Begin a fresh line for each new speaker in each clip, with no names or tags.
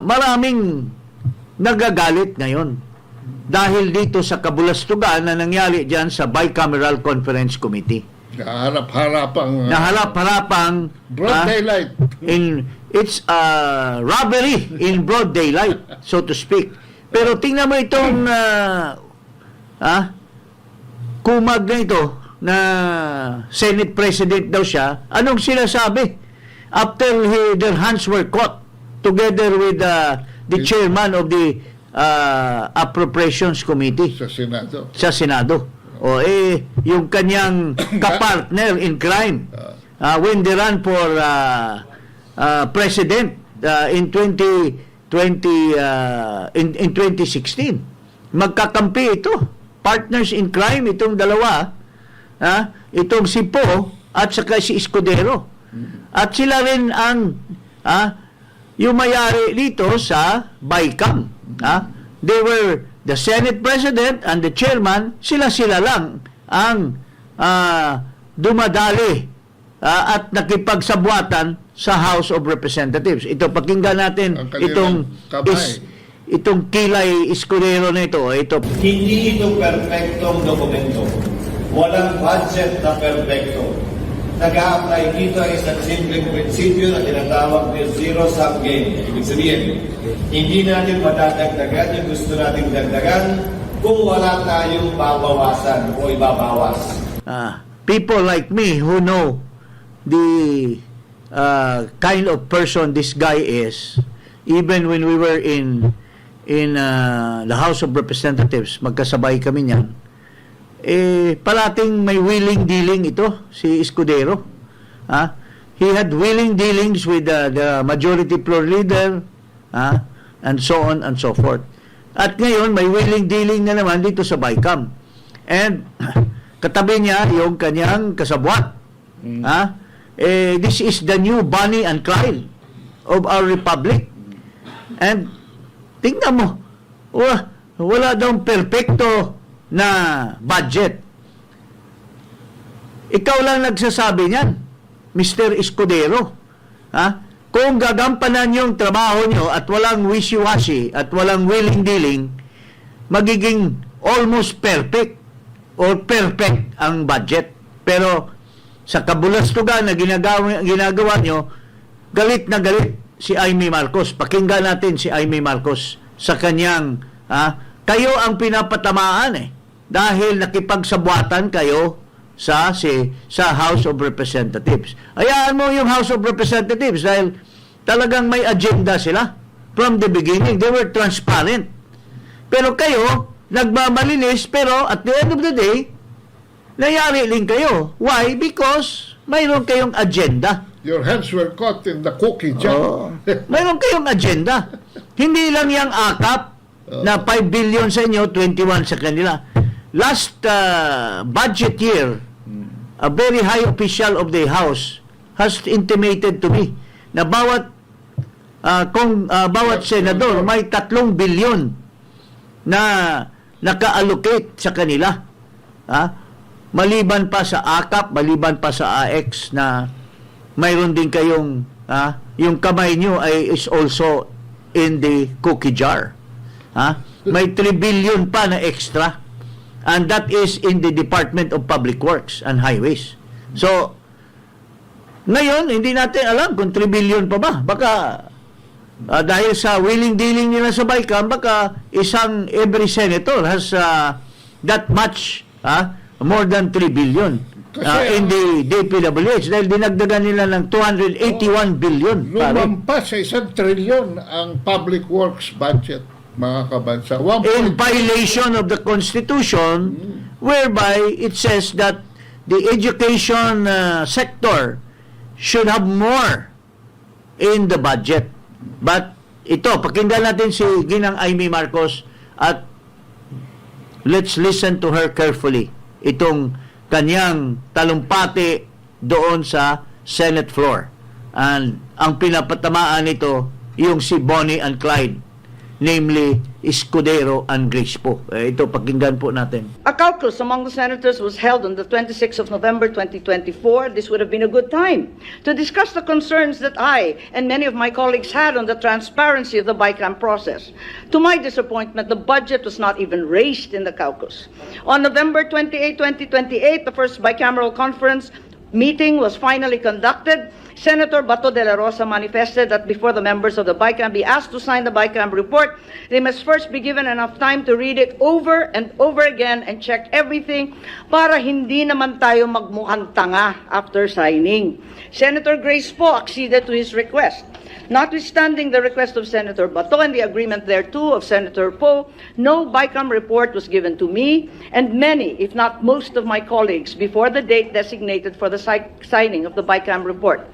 maraming nagagalit ngayon dahil dito sa kabulastugan na nangyari dyan sa Bicameral Conference Committee.
Naharap-harapang broad daylight.
It's robbery in broad daylight, so to speak. Pero tingnan mo itong kumag na ito na Senate President daw siya. Anong sinasabi? After their hands were caught together with the chairman of the Appropriations Committee sa Senado. Yung kanyang kapartner in crime when they ran for president in 2016. Magkakampi ito. Partners in crime itong dalawa. Itong si Po at saka si Escudero. At sila rin ang yung mayari dito sa BICAM. They were the Senate President and the Chairman, sila lang ang dumadali at nakipagsabwatan sa House of Representatives. Ito, pakinggan natin itong Kilay Escudero na ito.
Hindi ito perfectong dokumento. Walang budget na perfecto. Nag-a-apply dito ay isang simpleng prinsipyo na tinatawag na zero-sum game. Ibig sabihin, hindi natin madadagdagan yung gusto natin dagdagan kung wala tayong babawasan o ibabawas.
People like me who know the kind of person this guy is, even when we were in the House of Representatives, magkasabay kami niyan, parating may willing dealing ito, si Escudero. He had willing dealings with the majority floor leader, and so on and so forth. At ngayon, may willing dealing na naman dito sa BICAM. And katabi niya yung kanyang kasabwat. This is the new Bonnie and Clyde of our republic. And tingnan mo, wala daw perfecto na budget. Ikaw lang nagsasabi niyan, Mr. Escudero. Kung gagampanan yung trabaho nyo at walang wishy-washy at walang willing dealing, magiging almost perfect or perfect ang budget. Pero sa kabulastugan na ginagawa nyo, galit na galit si Amy Marcos. Pakinggan natin si Amy Marcos sa kanyang kayo ang pinapatamaan dahil nakipagsabuatan kayo sa House of Representatives. Hayaan mo yung House of Representatives dahil talagang may agenda sila. From the beginning, they were transparent. Pero kayo, nagmamalinis, pero at the end of the day, nayari rin kayo. Why? Because mayroon kayong agenda.
Your hands were caught in the cookie jar.
Mayroon kayong agenda. Hindi lang yung akap na 5 billion sa inyo, 21 sa kanila. Last budget year, a very high official of the House has intimated to me na bawat senador may 3 billion na naka-allocate sa kanila. Maliban pa sa AKAP, maliban pa sa AX na mayroon din kayong yung kamay nyo is also in the cookie jar. May 3 billion pa na extra. And that is in the Department of Public Works and Highways. So, ngayon, hindi natin alam kung 3 billion pa ba. Baka, dahil sa willing dealing nila sa BICAM, baka every senator has that much, more than 3 billion in the DPWH. Dahil dinagdagan nila ng 281 billion.
Lumampas sa 1 trilyon ang Public Works budget, mga kabansa.
In violation of the Constitution, whereby it says that the education sector should have more in the budget. But ito, pakinggan natin si Ginang Amy Marcos at let's listen to her carefully. Itong kanyang talumpati doon sa Senate floor. And ang pinapatamaan nito, yung si Bonnie and Clyde. namely Escudero and Grispo. Ito, pakinggan po natin.
A caucus among the senators was held on the 26th of November 2024. This would have been a good time to discuss the concerns that I and many of my colleagues had on the transparency of the BICAM process. To my disappointment, the budget was not even raised in the caucus. On November 28, 2028, the first bicameral conference meeting was finally conducted. Senator Bato de la Rosa manifested that before the members of the BICAM be asked to sign the BICAM report, they must first be given enough time to read it over and over again and check everything para hindi naman tayo magmukhang tanga after signing. Senator Grace po acceded to his request. Notwithstanding the request of Senator Bato and the agreement thereto of Senator Poe, no BICAM report was given to me and many, if not most of my colleagues before the date designated for the signing of the BICAM report.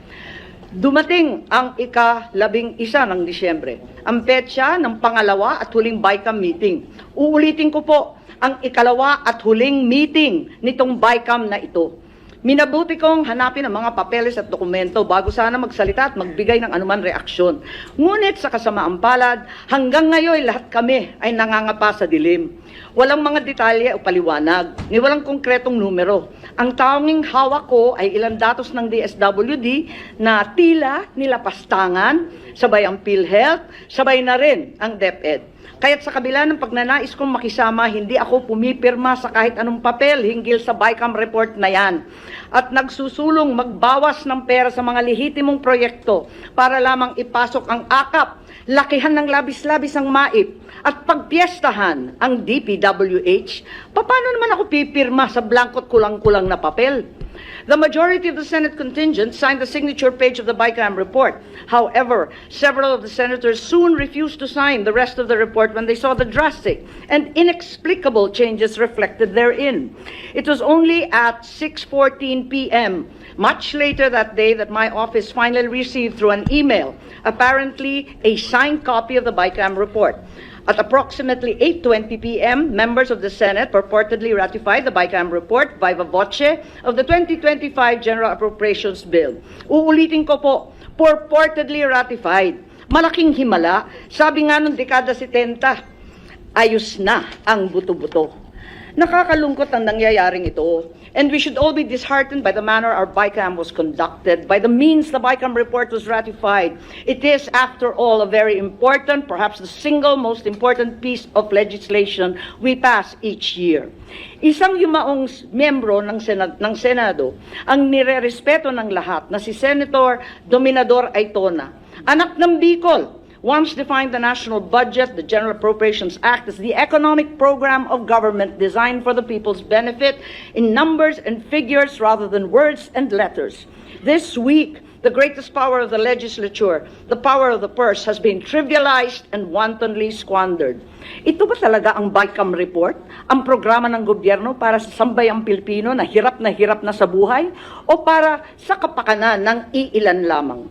Dumating ang ika-11 ng Disyembre, ang petsa ng pangalawa at huling BICAM meeting. Uulitin ko po, ang ikalawa at huling meeting nitong BICAM na ito. Minabuti kong hanapin ang mga papeles at dokumento bago sana magsalita at magbigay ng anuman reaksyon. Ngunit sa kasamaang palad, hanggang ngayon lahat kami ay nangangapa sa dilim. Walang mga detalye o paliwanag, ni walang konkretong numero. Ang tanging hawak ko ay ilang datos ng DSWD na tila nilapastangan, sabay ang PhilHealth, sabay na rin ang DepEd. Kaya't sa kabila ng pagnanais kong makisama, hindi ako pumipirma sa kahit anong papel hinggil sa BICAM report na yan. At nagsusulong magbawas ng pera sa mga lehitimong proyekto para lamang ipasok ang akap, lakihan ng labis-labis ang MAIP, at pagpiestahan ang DPWH. Paano naman ako pipirma sa blankot kulang-kulang na papel? The majority of the Senate contingent signed the signature page of the BICAM report. However, several of the senators soon refused to sign the rest of the report when they saw the drastic and inexplicable changes reflected therein. It was only at 6:14 p.m., much later that day, that my office finally received through an email, apparently a signed copy of the BICAM report. At approximately 8:20 p.m., members of the Senate purportedly ratified the BICAM report viva voce of the 2025 General Appropriations Bill. Uulitin ko po, purportedly ratified. Malaking himala. Sabi nga nung dekada 70, ayos na ang buto-buto. Nakakalungkot ang nangyayaring ito, and we should all be disheartened by the manner our BICAM was conducted, by the means the BICAM report was ratified. It is, after all, a very important, perhaps the single most important piece of legislation we pass each year. Isang yumaong miyembro ng Senado ang nirerespeto ng lahat na si Senator Dominador Aytona, anak ng Bicol, once defined the national budget, the General Appropriations Act, as the economic program of government designed for the people's benefit in numbers and figures rather than words and letters. This week, the greatest power of the legislature, the power of the purse, has been trivialized and wantonly squandered. Ito ba talaga ang BICAM report? Ang programa ng gobyerno para sa sambayang Pilipino na hirap na sa buhay? O para sa kapakanan ng iilan lamang?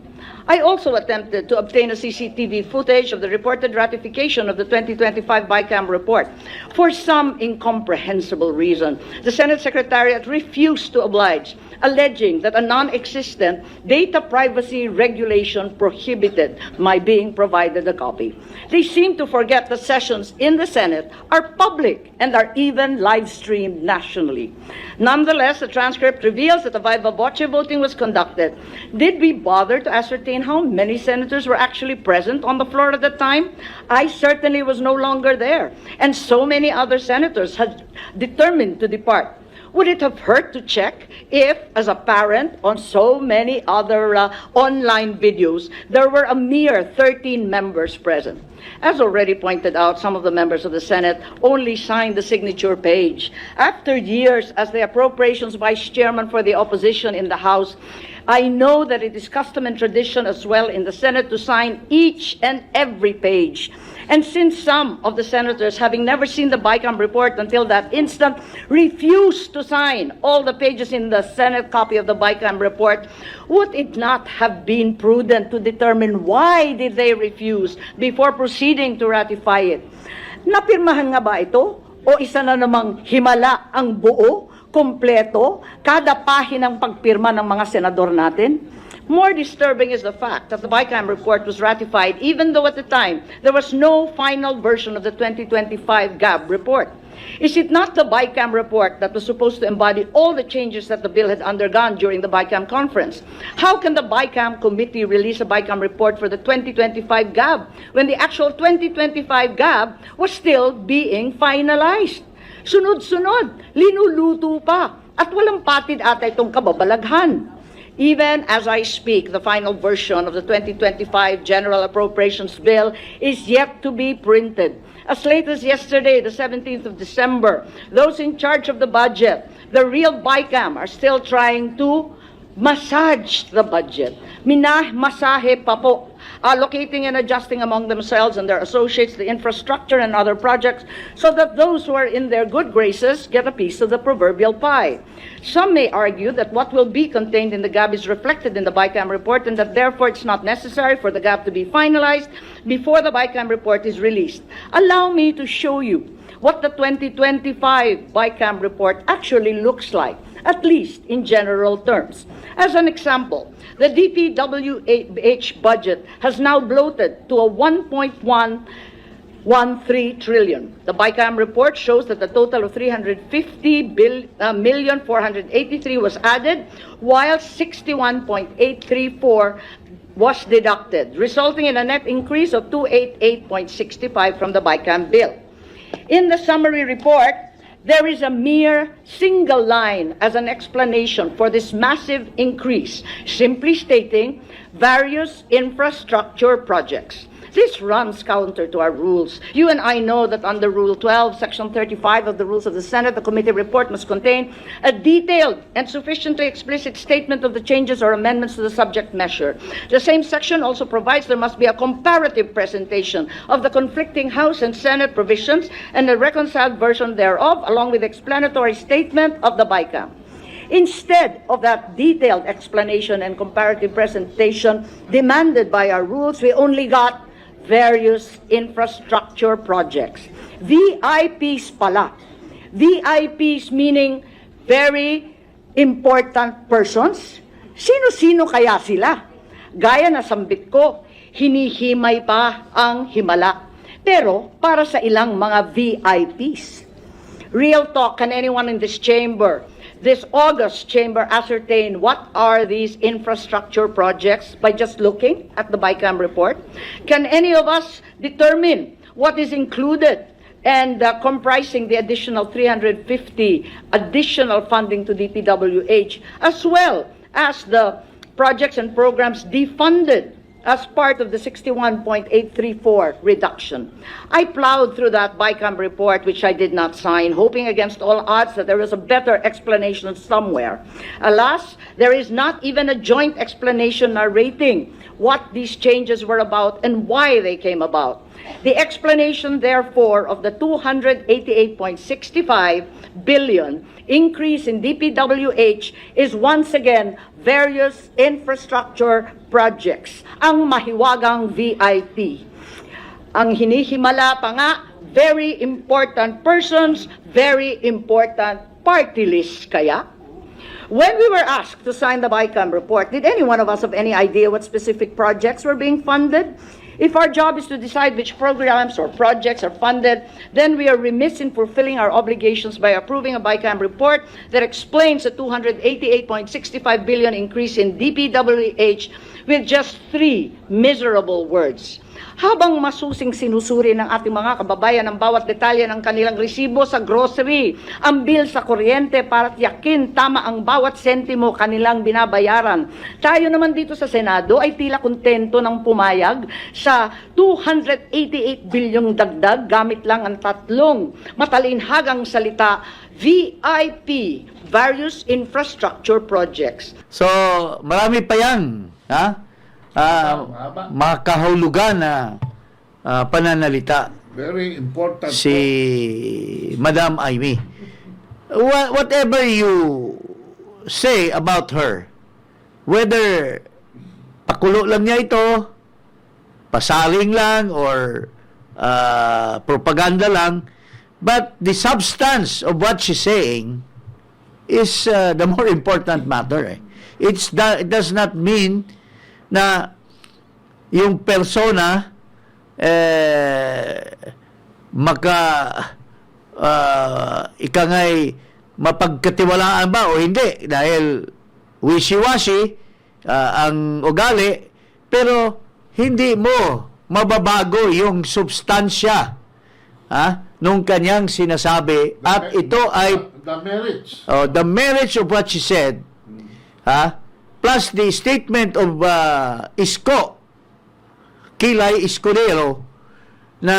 I also attempted to obtain a CCTV footage of the reported ratification of the 2025 BICAM report. For some incomprehensible reason, the Senate Secretariat refused to oblige, alleging that a non-existent data privacy regulation prohibited my being provided a copy. They seem to forget that sessions in the Senate are public and are even live-streamed nationally. Nonetheless, the transcript reveals that the viva voce voting was conducted. Did we bother to ascertain how many senators were actually present on the floor at the time? I certainly was no longer there, and so many other senators had determined to depart. Would it have hurt to check if, as a parent, on so many other online videos, there were a mere 13 members present? As already pointed out, some of the members of the Senate only signed the signature page. After years as the Appropriations Vice Chairman for the opposition in the House, I know that it is custom and tradition as well in the Senate to sign each and every page. And since some of the senators, having never seen the BICAM report until that instant, refused to sign all the pages in the Senate copy of the BICAM report, would it not have been prudent to determine why did they refuse before proceeding to ratify it? Napirmahan nga ba ito? O isa na namang himala ang buo, kompleto, kada pahinang pagpirma ng mga senador natin? More disturbing is the fact that the BICAM report was ratified even though at the time there was no final version of the 2025 GAB report. Is it not the BICAM report that was supposed to embody all the changes that the bill had undergone during the BICAM conference? How can the BICAM committee release a BICAM report for the 2025 GAB when the actual 2025 GAB was still being finalized? Sunod-sunod, linuluto pa, at walang patid ata itong kababalaghan. Even as I speak, the final version of the 2025 General Appropriations Bill is yet to be printed. As late as yesterday, the 17th of December, those in charge of the budget, the real BICAM, are still trying to massage the budget. Masahe pa po, allocating and adjusting among themselves and their associates the infrastructure and other projects so that those who are in their good graces get a piece of the proverbial pie. Some may argue that what will be contained in the GAB is reflected in the BICAM report and that therefore it's not necessary for the GAB to be finalized before the BICAM report is released. Allow me to show you what the 2025 BICAM report actually looks like, at least in general terms. As an example, the DPWH budget has now bloated to a 1.113 trillion. The BICAM report shows that a total of 350,483 was added, while 61.834 was deducted, resulting in a net increase of 288.65 from the BICAM bill. In the summary report, there is a mere single line as an explanation for this massive increase, simply stating various infrastructure projects. This runs counter to our rules. You and I know that under Rule 12, Section 35 of the Rules of the Senate, the committee report must contain a detailed and sufficiently explicit statement of the changes or amendments to the subject measure. The same section also provides there must be a comparative presentation of the conflicting House and Senate provisions and a reconciled version thereof, along with explanatory statement of the BICAM. Instead of that detailed explanation and comparative presentation demanded by our rules, we only got various infrastructure projects. VIPs pala. VIPs meaning very important persons. Sino-sino kaya sila? Gaya na sambit ko, hinihimay pa ang himala. Pero para sa ilang mga VIPs. Real talk, can anyone in this chamber, this August chamber, ascertain what are these infrastructure projects by just looking at the BICAM report? Can any of us determine what is included and comprising the additional 350 additional funding to DPWH, as well as the projects and programs defunded as part of the 61.834 reduction? I plowed through that BICAM report, which I did not sign, hoping against all odds that there was a better explanation somewhere. Alas, there is not even a joint explanation narrating what these changes were about and why they came about. The explanation, therefore, of the 288.65 billion increase in DPWH is once again various infrastructure projects, ang mahiwagang VIP. Ang hinihimala pa nga, very important persons, very important party list kaya? When we were asked to sign the BICAM report, did any one of us have any idea what specific projects were being funded? If our job is to decide which programs or projects are funded, then we are remiss in fulfilling our obligations by approving a BICAM report that explains the 288.65 billion increase in DPWH with just 3 miserable words. Habang masusing sinusuri ng ating mga kababayan ang bawat detalye ng kanilang resibo sa grocery, ang bill sa kuryente para tiyakin tama ang bawat sentimo kanilang binabayaran. Tayo naman dito sa Senado ay tila kontento ng pumayag sa 288 bilyong dagdag gamit lang ang 3 matalinhagang salita, VIP, various infrastructure projects.
So, marami pa yan. Ha? Makahulugan na pananalita
Very important.
si Madam Amy. Whatever you say about her, whether pakulo lang niya ito, pasaling lang, or propaganda lang, but the substance of what she's saying is the more important matter. It does not mean na yung persona ika nga'y mapagkatiwalaan ba o hindi dahil wishy-washy ang ugali, pero hindi mo mababago yung substansya nung kanyang sinasabi, at ito ay
the merits.
the merits of what she said, plus the statement of Kilay Escudero, na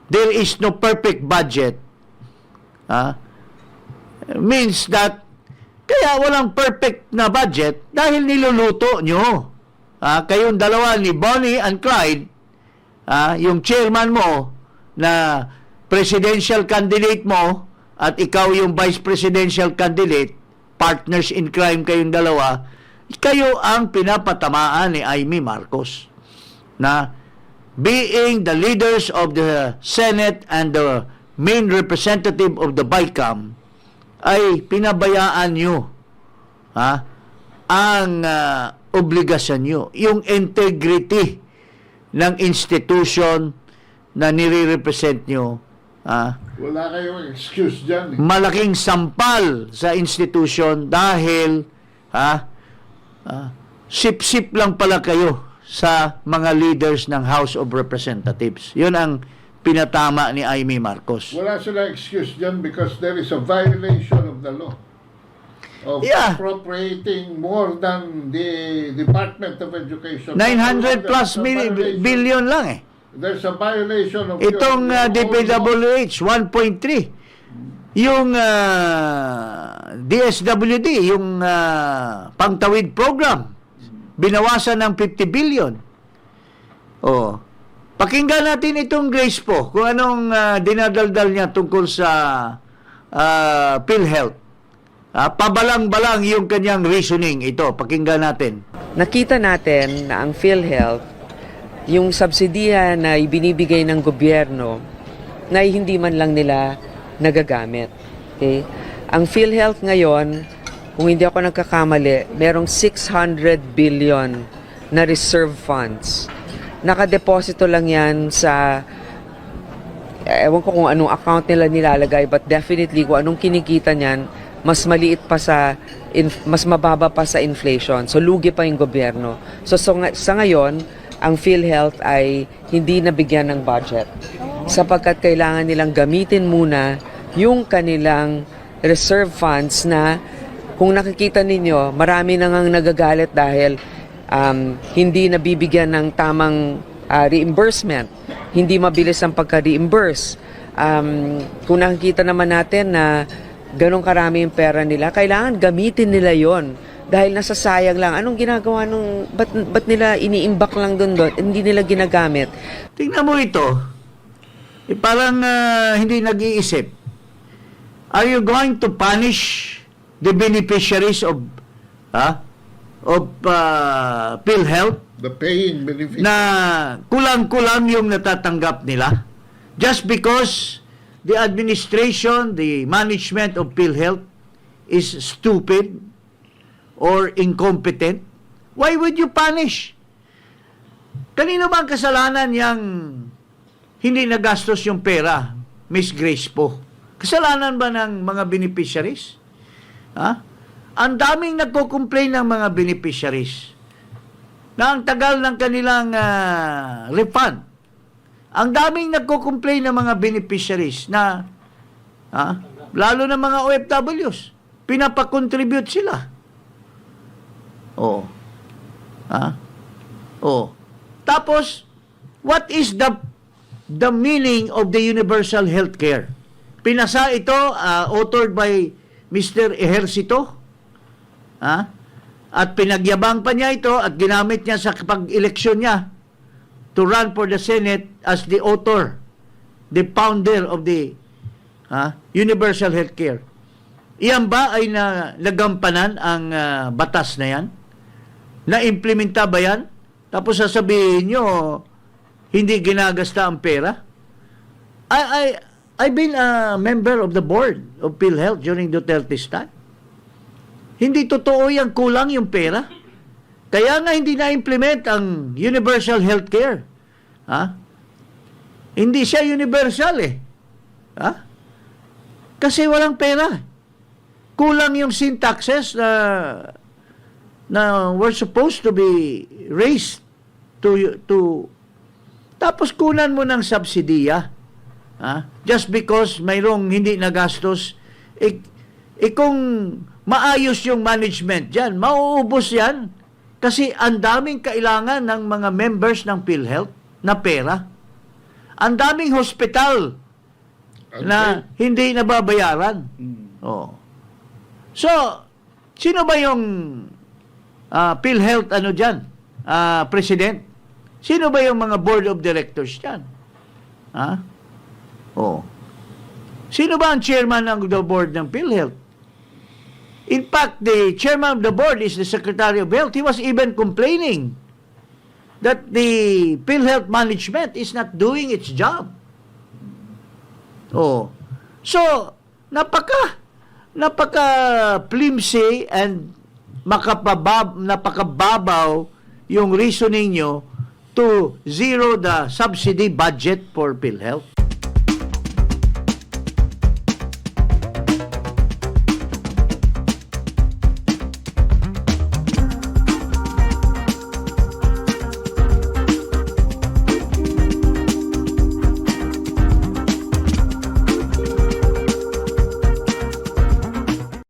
there is no perfect budget, means that kaya walang perfect na budget dahil niluluto nyo. Kayong dalawa ni Bonnie and Clyde, yung chairman mo na presidential candidate mo at ikaw yung vice presidential candidate, partners in crime kayong dalawa, kayo ang pinapatamaan ni Amy Marcos na being the leaders of the Senate and the main representative of the BICAM, ay pinabayaan nyo ang obligasyon nyo, yung integrity ng institution na nire-represent nyo.
Wala kayong excuse dyan.
Malaking sampal sa institution dahil sip-sip lang pala kayo sa mga leaders ng House of Representatives. Yun ang pinatama ni Amy Marcos.
Wala sila excuse dyan because there is a violation of the law of appropriating more than the Department of Education.
900 plus billion lang eh.
There's a violation of
Itong DPWH, 1.3. Yung DSWD, yung pangtawid program, binawasan ng 50 billion. Pakinggan natin itong Grace po, kung anong dinadaldal niya tungkol sa PhilHealth. Pabalang-balang yung kanyang reasoning. Ito, pakinggan natin.
Nakita natin na ang PhilHealth, yung subsidiya na ibinibigay ng gobyerno, na hindi man lang nila nagagamit. Okay? Ang PhilHealth ngayon, kung hindi ako nagkakamali, merong 600 billion na reserve funds. Nakadeposito lang yan sa, ewan ko kung anong account nila nilalagay, but definitely kung anong kinikita niyan, mas maliit pa mas mababa pa sa inflation. So, lugi pa yung gobyerno. So sa ngayon, ang PhilHealth ay hindi nabigyan ng budget sapagkat kailangan nilang gamitin muna yung kanilang reserve funds na kung nakikita ninyo, marami nang nagagalit dahil hindi nabibigyan ng tamang reimbursement. Hindi mabilis ang pagka-reimburse. Kung nakikita naman natin na ganong karami yung pera nila, kailangan gamitin nila yon dahil nasasayang lang. Anong ginagawa nung, ba't nila iniimbak lang doon? Hindi nila ginagamit.
Tingnan mo ito. Parang hindi nag-iisip. Are you going to punish the beneficiaries of PhilHealth
the paying beneficiary
na kulang-kulang yung natatanggap nila just because the administration, the management of PhilHealth is stupid or incompetent? Why would you punish? Kanino ba ang kasalanan yang hindi nagastos yung pera, Miss Grace po? Kasalanan ba ng mga beneficiaries? Ang daming nagko-complain ng mga beneficiaries na ang tagal ng kanilang refund. Ang daming nagko-complain ng mga beneficiaries na lalo na mga OFWs, pinapakontribute sila. Tapos, what is the meaning of the universal health care? Pinasa ito, authored by Mr. Ejercito, at pinagyabang pa niya ito at ginamit niya sa pag-eleksyon niya to run for the Senate as the author, the founder of the universal health care. Iyan ba ay nagampanan ang batas na yan? Na-implementa ba yan? Tapos sasabihin nyo, hindi ginagasta ang pera? I've been a member of the board of PhilHealth during Duterte's time. Hindi totoo yan, kulang yung pera. Kaya nga hindi na-implement ang universal healthcare. Ha? Hindi siya universal eh. Ha? Kasi walang pera. Kulang yung sin taxes na were supposed to be raised to tapos kunan mo ng subsidiya. Ha? Just because mayroong hindi nagastos, kung maayos yung management dyan, mauubos yan. Kasi ang daming kailangan ng mga members ng PhilHealth na pera. Ang daming hospital na hindi nababayaran. Oh. So, sino ba yung PhilHealth president? Sino ba yung mga board of directors dyan? Ha? Oh. Sino ba ang chairman ng the board ng PhilHealth? In fact, the chairman of the board is the Secretary of Health. He was even complaining that the PhilHealth management is not doing its job. Oh. So, napaka-flimsy and napakababaw yung reasoning nyo to zero the subsidy budget for PhilHealth.